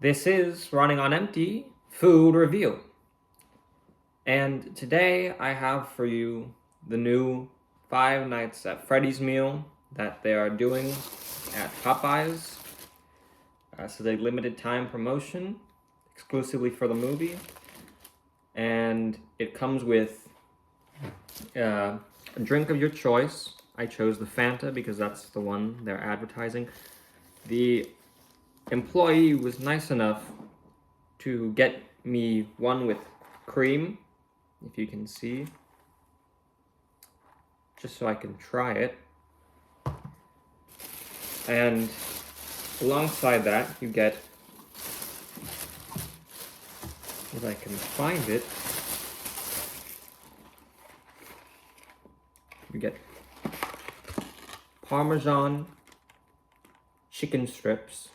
This is Running on Empty Food Review. And today I have for you the new Five Nights at Freddy's meal that they are doing at Popeyes. This is a limited time promotion exclusively for the movie. And it comes with a drink of your choice. I chose the Fanta because that's the one they're advertising. The employee was nice enough to get me one with cream, if you can see, just so I can try it. And alongside that, you get, if I can find it, you get Parmesan chicken strips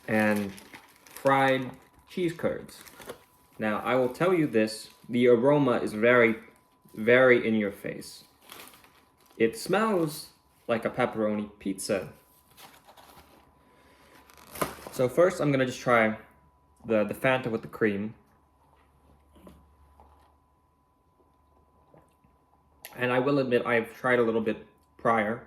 and fried cheese curds. Now, I will tell you this, the aroma is very, very in your face. It smells like a pepperoni pizza. So first, I'm gonna just try the Fanta with the cream. And I will admit, I've tried a little bit prior.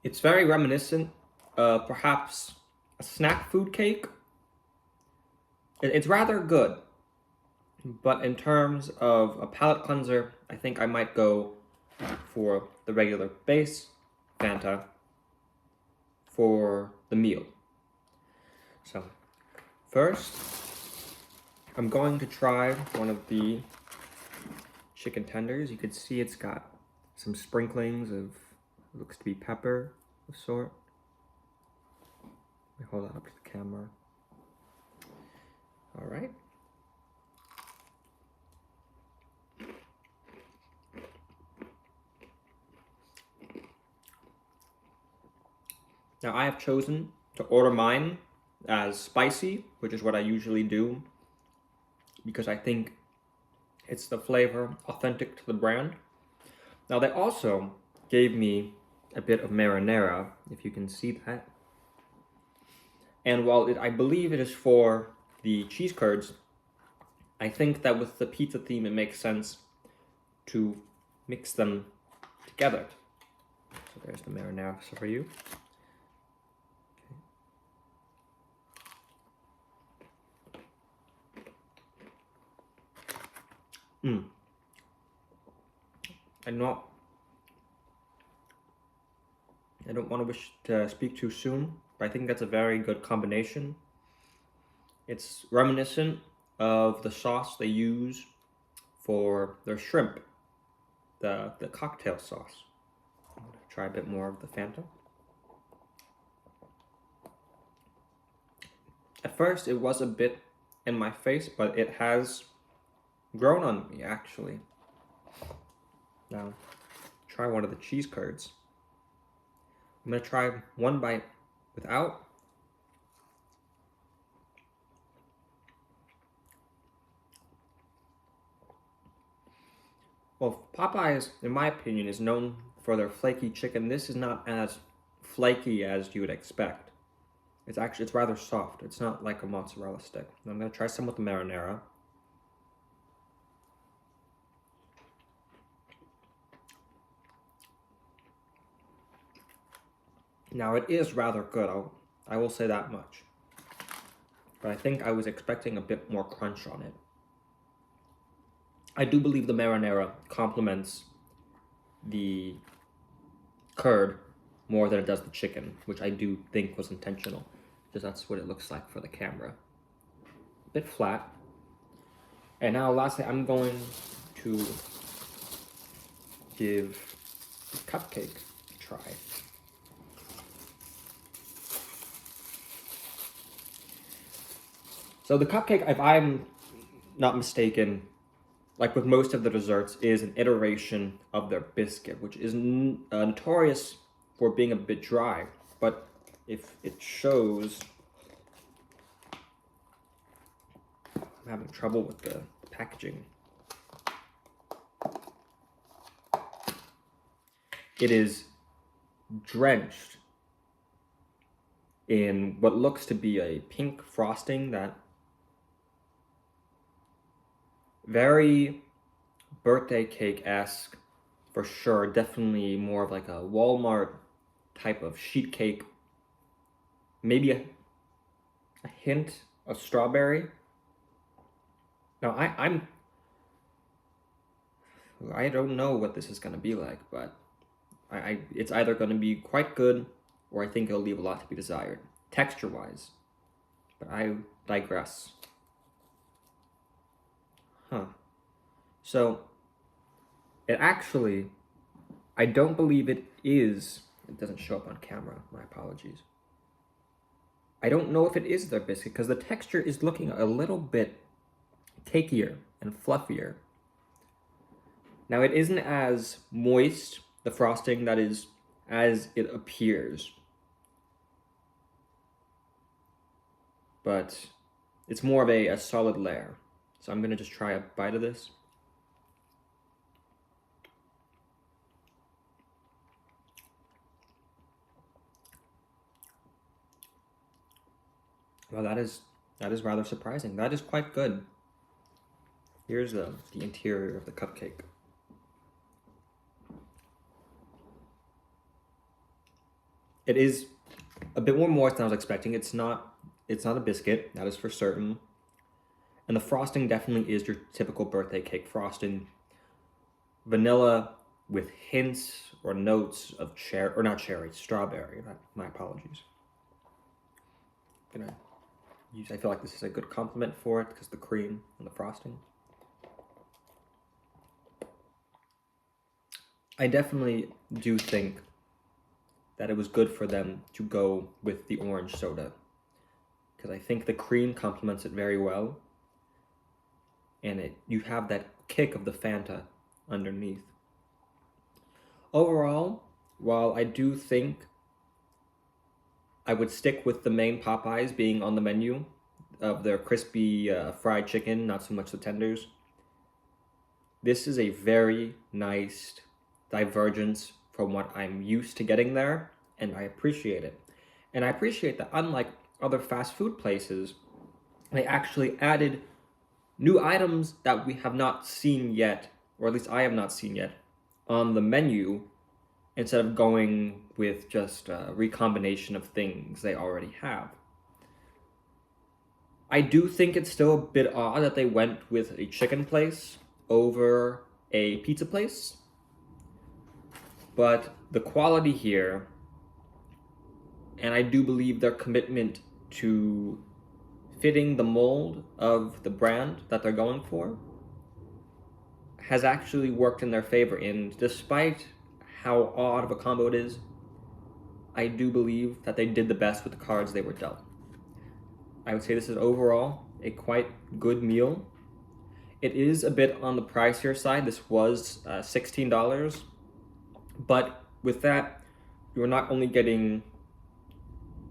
It's very reminiscent of perhaps a snack food cake. It's rather good, but in terms of a palate cleanser, I think I might go for the regular base Fanta for the meal. So first, I'm going to try one of the chicken tenders. You can see it's got some sprinklings of, looks to be pepper of sort. Let me hold that up to the camera. All right. Now I have chosen to order mine as spicy, which is what I usually do, because I think it's the flavor authentic to the brand. Now they also gave me a bit of marinara, if you can see that. And while I believe it is for the cheese curds, I think that with the pizza theme, it makes sense to mix them together. So there's the marinara for you. I don't want to speak too soon, but I think that's a very good combination. It's reminiscent of the sauce they use for their shrimp, the cocktail sauce. I'm gonna try a bit more of the Fanta. At first, it was a bit in my face, but it has grown on me, actually. Now, try one of the cheese curds. I'm gonna try one bite without. Well, Popeyes, in my opinion, is known for their flaky chicken. This is not as flaky as you would expect. It's rather soft. It's not like a mozzarella stick. I'm gonna try some with the marinara. Now it is rather good, I will say that much. But I think I was expecting a bit more crunch on it. I do believe the marinara complements the curd more than it does the chicken, which I do think was intentional, because that's what it looks like for the camera. A bit flat. And now lastly, I'm going to give the cupcake a try. So the cupcake, if I'm not mistaken, like with most of the desserts, is an iteration of their biscuit, which is notorious for being a bit dry. But if it shows, I'm having trouble with the packaging. It is drenched in what looks to be a pink frosting that very birthday cake-esque for sure. Definitely more of like a Walmart type of sheet cake. Maybe a hint of strawberry. Now I don't know what this is gonna be like, but it's either gonna be quite good or I think it'll leave a lot to be desired, texture-wise. But I digress. So, I don't believe it doesn't show up on camera, my apologies. I don't know if it is their biscuit because the texture is looking a little bit cakier and fluffier. Now it isn't as moist, the frosting, that is, as it appears. But it's more of a solid layer. So I'm gonna just try a bite of this. Well, that is rather surprising. That is quite good. Here's the interior of the cupcake. It is a bit more moist than I was expecting. It's not a biscuit, that is for certain. And the frosting definitely is your typical birthday cake frosting. Vanilla with hints or notes of strawberry. My apologies. I feel like this is a good compliment for it because the cream and the frosting. I definitely do think that it was good for them to go with the orange soda because I think the cream complements it very well, and you have that kick of the Fanta underneath. Overall, while I do think I would stick with the main Popeyes being on the menu of their crispy fried chicken, not so much the tenders, this is a very nice divergence from what I'm used to getting there, and I appreciate it. And I appreciate that unlike other fast food places, they actually added new items that we have not seen yet, or at least I have not seen yet, on the menu, instead of going with just a recombination of things they already have. I do think it's still a bit odd that they went with a chicken place over a pizza place, but the quality here, and I do believe their commitment to fitting the mold of the brand that they're going for, has actually worked in their favor. And despite how odd of a combo it is, I do believe that they did the best with the cards they were dealt. I would say this is overall a quite good meal. It is a bit on the pricier side. This was $16, but with that, you're not only getting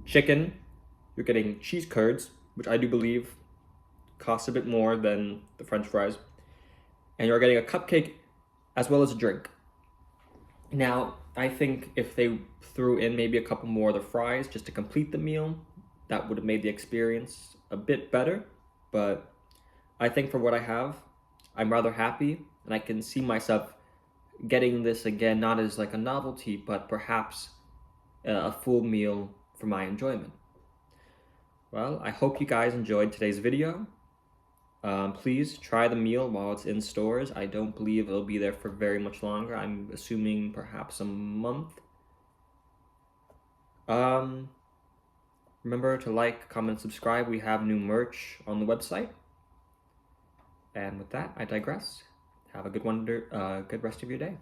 chicken, you're getting cheese curds, which I do believe costs a bit more than the French fries, and you're getting a cupcake as well as a drink. Now, I think if they threw in maybe a couple more of the fries just to complete the meal, that would have made the experience a bit better, but I think for what I have, I'm rather happy, and I can see myself getting this again, not as like a novelty, but perhaps a full meal for my enjoyment. Well, I hope you guys enjoyed today's video. Please try the meal while it's in stores. I don't believe it'll be there for very much longer. I'm assuming perhaps a month. Remember to like, comment, subscribe. We have new merch on the website. And with that, I digress. Have a good rest of your day.